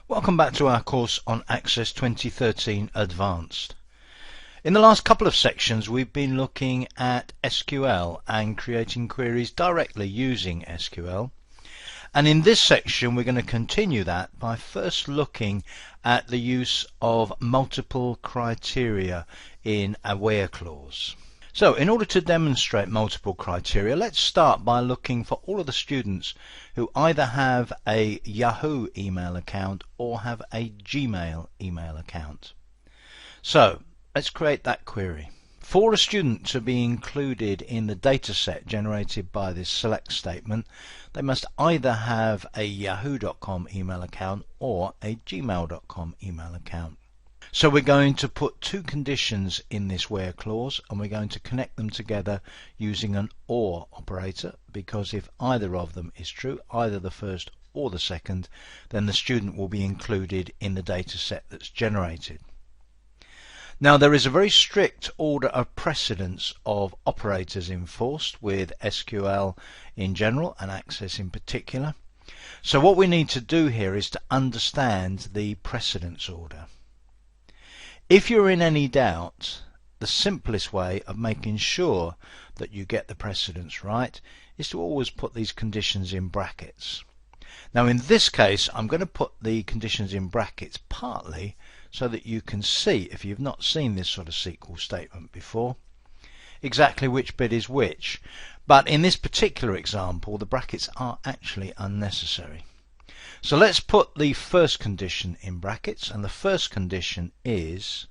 Welcome back to our course on Access 2013 Advanced. In the last couple of sections we've been looking at SQL and creating queries directly using SQL. And in this section we're going to continue that by first looking at the use of multiple criteria in a where clause. So in order to demonstrate multiple criteria, let's start by looking for all of the students who either have a Yahoo email account or have a Gmail email account. So let's create that query. For a student to be included in the data set generated by this select statement, they must either have a yahoo.com email account or a gmail.com email account. So we're going to put two conditions in this where clause, and we're going to connect them together using an OR operator, because if either of them is true, either the first or the second, then the student will be included in the data set that's generated. Now there is a very strict order of precedence of operators enforced with SQL in general and Access in particular. So what we need to do here is to understand the precedence order. If you're in any doubt, the simplest way of making sure that you get the precedence right is to always put these conditions in brackets. Now in this case I'm going to put the conditions in brackets partly so that you can see, if you've not seen this sort of SQL statement before, exactly which bit is which. But in this particular example the brackets are actually unnecessary. So let's put the first condition in brackets, and the first condition is,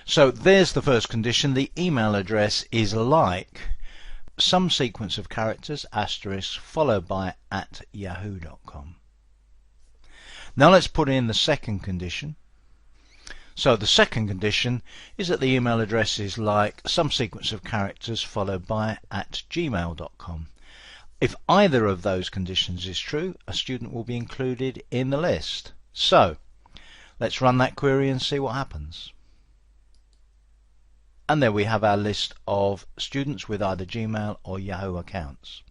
so there's the first condition, the email address is like some sequence of characters, asterisk, followed by @yahoo.com. Now let's put in the second condition. So the second condition is that the email address is like some sequence of characters followed by @gmail.com. If either of those conditions is true, a student will be included in the list. So let's run that query and see what happens. And there we have our list of students with either Gmail or Yahoo accounts.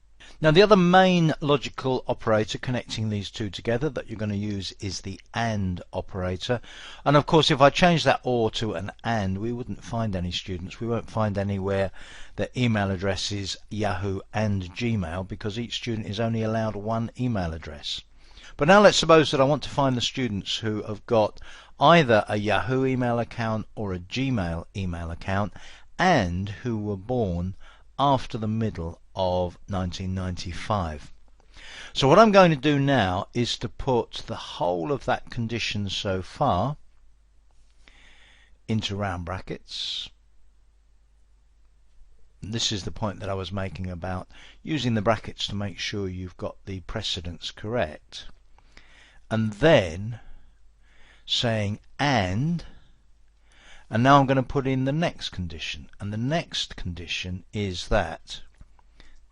Now the other main logical operator connecting these two together that you're going to use is the AND operator. And of course if I change that OR to an AND, we wouldn't find any students. We won't find anywhere that email address is Yahoo and Gmail, because each student is only allowed one email address. But now let's suppose that I want to find the students who have got either a Yahoo email account or a Gmail email account and who were born after the middle of 1995. So what I'm going to do now is to put the whole of that condition so far into round brackets. This is the point that I was making about using the brackets to make sure you've got the precedence correct, and then saying and now I'm going to put in the next condition, and the next condition is that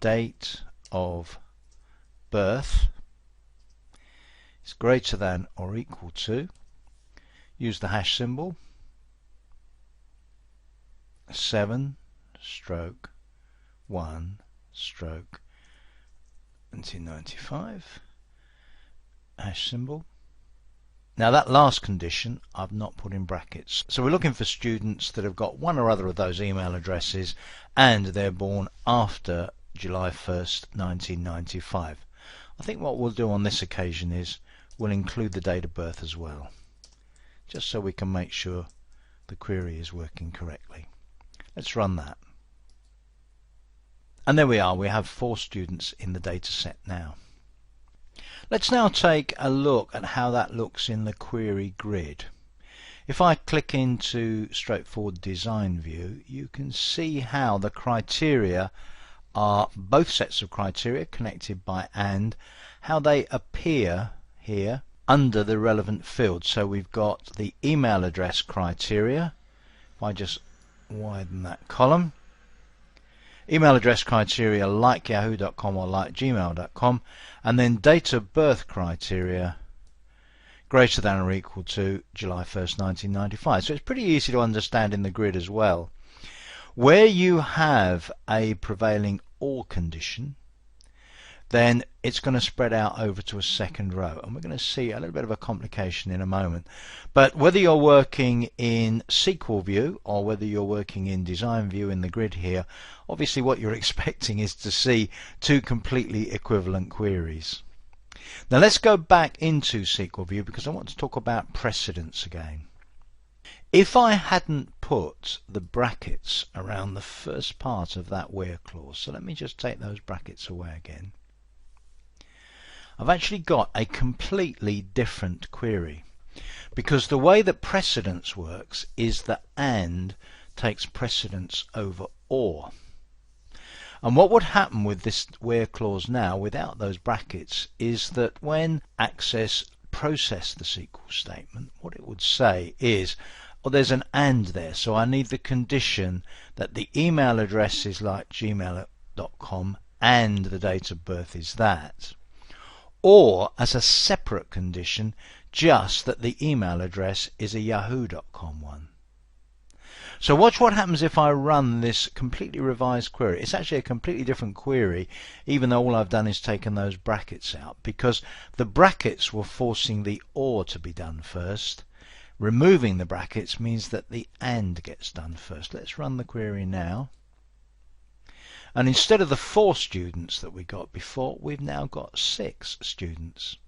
date of birth is greater than or equal to, use the hash symbol, 7/1/1995, hash symbol. Now that last condition I've not put in brackets. So we're looking for students that have got one or other of those email addresses and they're born after July 1st, 1995. I think what we'll do on this occasion is we'll include the date of birth as well, just so we can make sure the query is working correctly. Let's run that. And there we are, we have 4 students in the data set now. Let's now take a look at how that looks in the query grid. If I click into straightforward design view, you can see how the criteria are both sets of criteria connected by AND, how they appear here under the relevant field. So we've got the email address criteria. If I just widen that column, email address criteria like yahoo.com or like gmail.com, and then date of birth criteria greater than or equal to July 1st, 1995. So it's pretty easy to understand in the grid as well. Where you have a prevailing OR condition, then it's going to spread out over to a second row, and we're going to see a little bit of a complication in a moment. But whether you're working in SQL view or whether you're working in design view in the grid here, obviously what you're expecting is to see two completely equivalent queries. Now let's go back into SQL view because I want to talk about precedence again. If I hadn't put the brackets around the first part of that where clause, so let me just take those brackets away again, I've actually got a completely different query, because the way that precedence works is that AND takes precedence over OR. And what would happen with this where clause now without those brackets is that when Access processed the SQL statement, what it would say is, well, there's an AND there, so I need the condition that the email address is like gmail.com and the date of birth is that. Or as a separate condition, just that the email address is a yahoo.com one. So watch what happens if I run this completely revised query. It's actually a completely different query, even though all I've done is taken those brackets out, because the brackets were forcing the OR to be done first. Removing the brackets means that the AND gets done first. Let's run the query now. And instead of the 4 students that we got before, we've now got 6 students.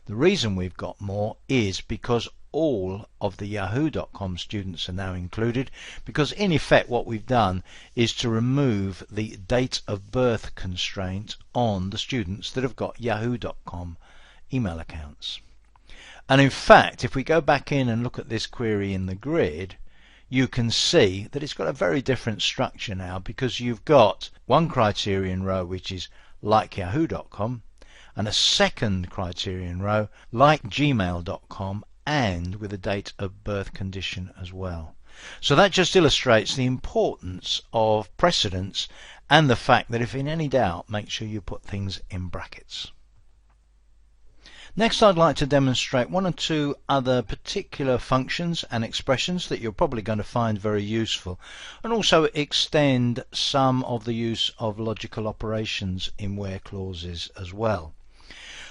The reason we've got more is because all of the yahoo.com students are now included, because in effect what we've done is to remove the date of birth constraint on the students that have got yahoo.com email accounts. And in fact, if we go back in and look at this query in the grid, you can see that it's got a very different structure now, because you've got one criterion row which is like yahoo.com and a second criterion row like gmail.com and with a date of birth condition as well. So that just illustrates the importance of precedence and the fact that if in any doubt, make sure you put things in brackets. Next, I'd like to demonstrate one or two other particular functions and expressions that you're probably going to find very useful, and also extend some of the use of logical operations in where clauses as well.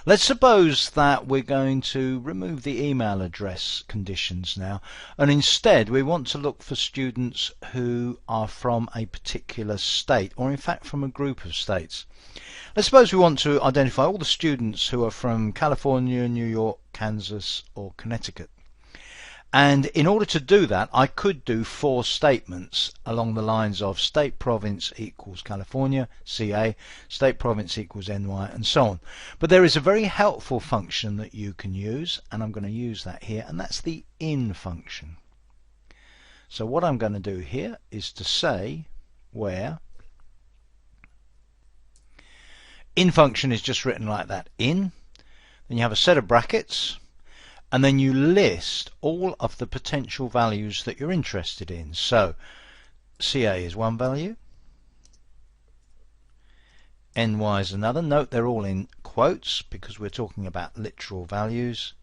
Let's suppose that we're going to remove the email address conditions now, and instead we want to look for students who are from a particular state, or in fact from a group of states. Let's suppose we want to identify all the students who are from California, New York, Kansas or Connecticut. And in order to do that, I could do 4 statements along the lines of state province equals California, CA, state province equals NY, and so on. But there is a very helpful function that you can use, and I'm going to use that here, and that's the in function. So what I'm going to do here is to say where in function is just written like that, in, then you have a set of brackets, and then you list all of the potential values that you're interested in. So CA is one value, NY is another. Note they're all in quotes because we're talking about literal values.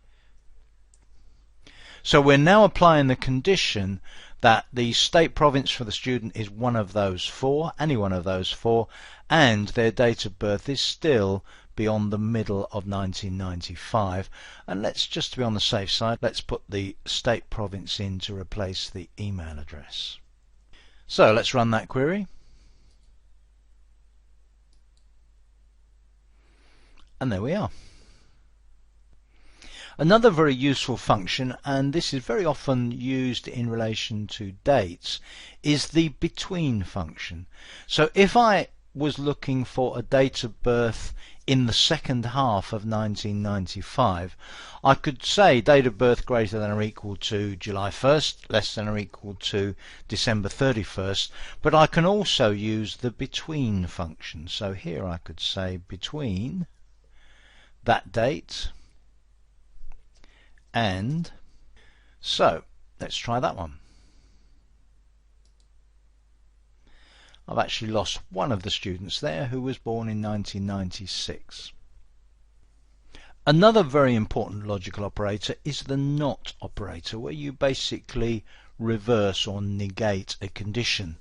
So we're now applying the condition that the state province for the student is one of those 4, any one of those 4, and their date of birth is still beyond the middle of 1995. And let's, just to be on the safe side, let's put the state province in to replace the email address. So let's run that query. And there we are. Another very useful function, and this is very often used in relation to dates, is the between function. So if I was looking for a date of birth in the second half of 1995, I could say date of birth greater than or equal to July 1st, less than or equal to December 31st, but I can also use the between function. So here I could say between that date and, so let's try that one. I've actually lost one of the students there who was born in 1996. Another very important logical operator is the not operator, where you basically reverse or negate a condition.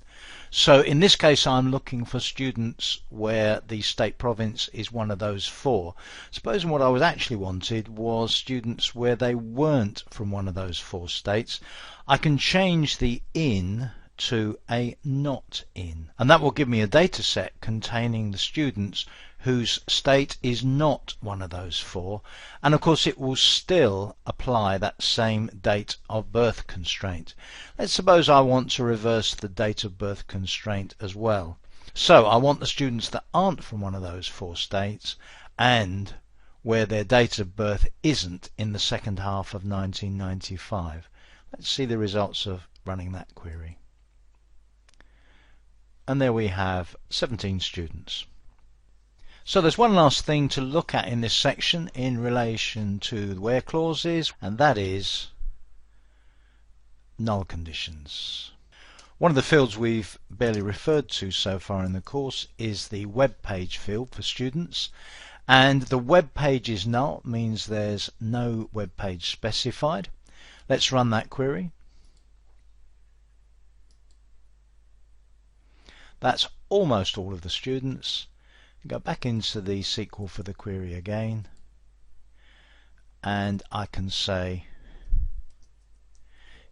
So in this case I'm looking for students where the state province is one of those four. Supposing what I was actually wanted was students where they weren't from one of those four states, I can change the in to a not in, and that will give me a data set containing the students whose state is not one of those four, and of course it will still apply that same date of birth constraint. Let's suppose I want to reverse the date of birth constraint as well. So I want the students that aren't from one of those four states and where their date of birth isn't in the second half of 1995. Let's see the results of running that query. And there we have 17 students. So there's one last thing to look at in this section in relation to the where clauses, and that is null conditions. One of the fields we've barely referred to so far in the course is the web page field for students, and the web page is null, means there's no web page specified. Let's run that query. That's almost all of the students. Go back into the SQL for the query again, and I can say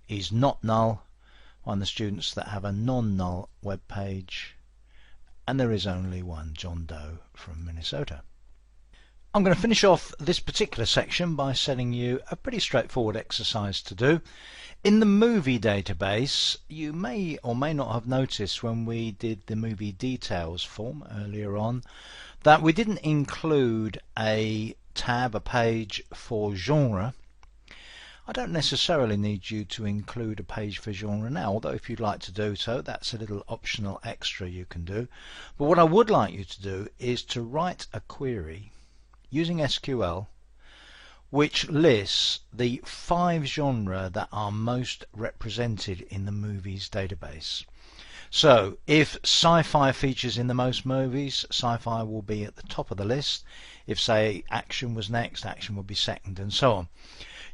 is not null on the students that have a non-null web page, and there is only one, John Doe from Minnesota. I'm going to finish off this particular section by setting you a pretty straightforward exercise to do. In the movie database, you may or may not have noticed when we did the movie details form earlier on that we didn't include a tab, a page for genre. I don't necessarily need you to include a page for genre now, although if you'd like to do so, that's a little optional extra you can do. But what I would like you to do is to write a query using SQL which lists the 5 genres that are most represented in the movies database. So if sci-fi features in the most movies, sci-fi will be at the top of the list. If say action was next, action would be second, and so on.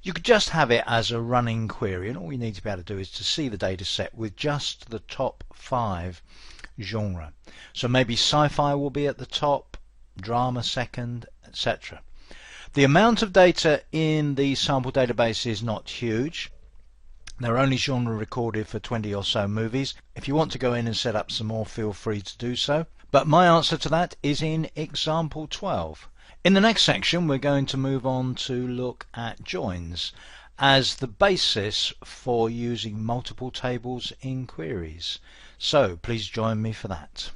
You could just have it as a running query, and all you need to be able to do is to see the data set with just the top 5 genre. So maybe sci-fi will be at the top, drama second, etc. The amount of data in the sample database is not huge. There are only genre recorded for 20 or so movies. If you want to go in and set up some more, feel free to do so. But my answer to that is in example 12. In the next section we're going to move on to look at joins as the basis for using multiple tables in queries. So please join me for that.